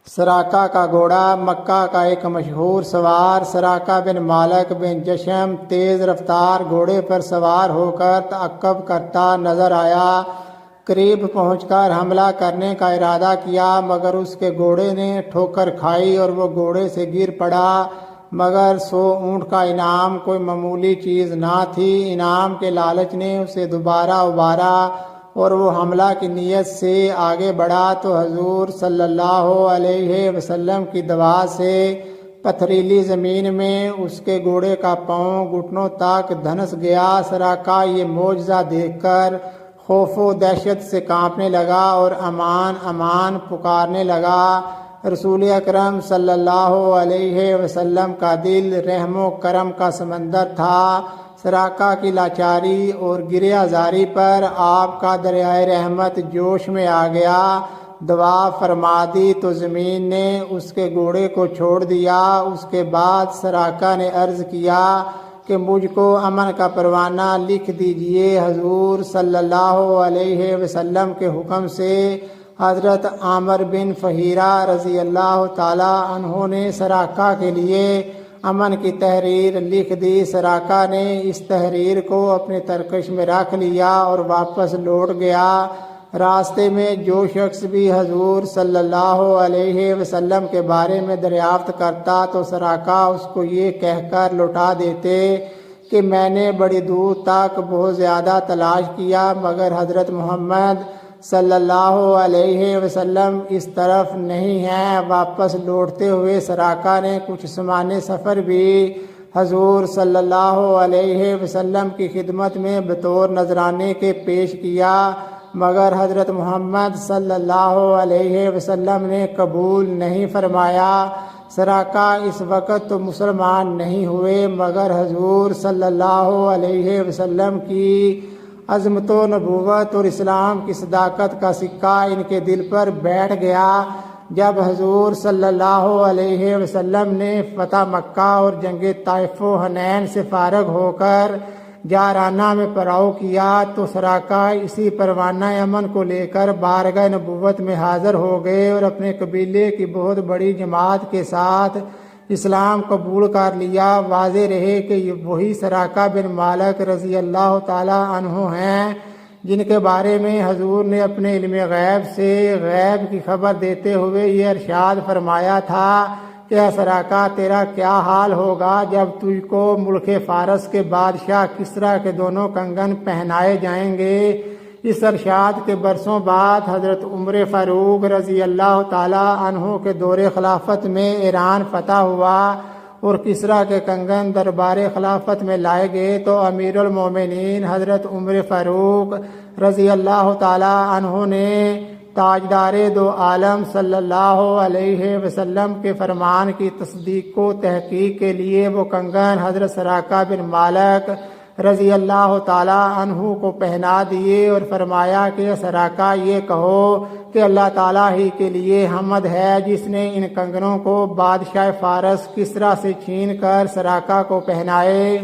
سراقہ کا گھوڑا مکہ کا ایک مشہور سوار سراقہ بن مالک بن جشم تیز رفتار گھوڑے پر سوار ہو کر تعقب کرتا نظر آیا۔ قریب پہنچ کر حملہ کرنے کا ارادہ کیا مگر اس کے گھوڑے نے ٹھوکر کھائی اور وہ گھوڑے سے گر پڑا، مگر 100 اونٹ کا انعام کوئی معمولی چیز نہ تھی۔ انعام کے لالچ نے اسے دوبارہ ابھارا اور وہ حملہ کی نیت سے آگے بڑھا تو حضور صلی اللہ علیہ وسلم کی دعا سے پتھریلی زمین میں اس کے گھوڑے کا پاؤں گھٹنوں تک دھنس گیا۔ سراقہ یہ معجزہ دیکھ کر خوف و دہشت سے کانپنے لگا اور امان امان پکارنے لگا۔ رسول اکرم صلی اللہ علیہ وسلم کا دل رحم و کرم کا سمندر تھا۔ سراقہ کی لاچاری اور گریہ زاری پر آپ کا دریائے رحمت جوش میں آ گیا، دعا فرما دی تو زمین نے اس کے گھوڑے کو چھوڑ دیا۔ اس کے بعد سراقہ نے عرض کیا کہ مجھ کو امن کا پروانہ لکھ دیجئے۔ حضور صلی اللہ علیہ وسلم کے حکم سے حضرت عامر بن فہیرہ رضی اللہ تعالی عنہ نے سراقہ کے لیے امن کی تحریر لکھ دی۔ سراقہ نے اس تحریر کو اپنے ترکش میں رکھ لیا اور واپس لوٹ گیا۔ راستے میں جو شخص بھی حضور صلی اللہ علیہ وسلم کے بارے میں دریافت کرتا تو سراقہ اس کو یہ کہہ کر لوٹا دیتے کہ میں نے بڑی دور تک بہت زیادہ تلاش کیا مگر حضرت محمد صلی اللہ علیہ وسلم اس طرف نہیں ہیں۔ واپس لوٹتے ہوئے سراقہ نے کچھ سامان سفر بھی حضور صلی اللہ علیہ وسلم کی خدمت میں بطور نذرانے کے پیش کیا مگر حضرت محمد صلی اللہ علیہ وسلم نے قبول نہیں فرمایا۔ سراقہ اس وقت تو مسلمان نہیں ہوئے مگر حضور صلی اللہ علیہ وسلم کی عظمت و نبوت اور اسلام کی صداقت کا سکہ ان کے دل پر بیٹھ گیا۔ جب حضور صلی اللہ علیہ وسلم نے فتح مکہ اور جنگ طائف و حنین سے فارغ ہو کر جارانہ میں پڑاؤ کیا تو سراقہ اسی پروانہ امن کو لے کر بارگاہ نبوت میں حاضر ہو گئے اور اپنے قبیلے کی بہت بڑی جماعت کے ساتھ اسلام قبول کر لیا۔ واضح رہے کہ یہ وہی سراقہ بن مالک رضی اللہ تعالی عنہ ہیں جن کے بارے میں حضور نے اپنے علم غیب سے غیب کی خبر دیتے ہوئے یہ ارشاد فرمایا تھا کہ اے سراقہ تیرا کیا حال ہوگا جب تجھ کو ملک فارس کے بادشاہ کسریٰ کے دونوں کنگن پہنائے جائیں گے۔ اس ارشاد کے برسوں بعد حضرت عمر فاروق رضی اللہ تعالی عنہ کے دور خلافت میں ایران فتح ہوا اور کسریٰ کے کنگن دربار خلافت میں لائے گئے تو امیر المومنین حضرت عمر فاروق رضی اللہ تعالی عنہ نے تاجدار دو عالم صلی اللہ علیہ وسلم کے فرمان کی تصدیق و تحقیق کے لیے وہ کنگن حضرت سراقہ بن مالک رضی اللہ تعالی عنہ کو پہنا دیے اور فرمایا کہ سراقہ یہ کہو کہ اللہ تعالیٰ ہی کے لیے حمد ہے جس نے ان کنگنوں کو بادشاہ فارس کسریٰ سے چھین کر سراقہ کو پہنائے۔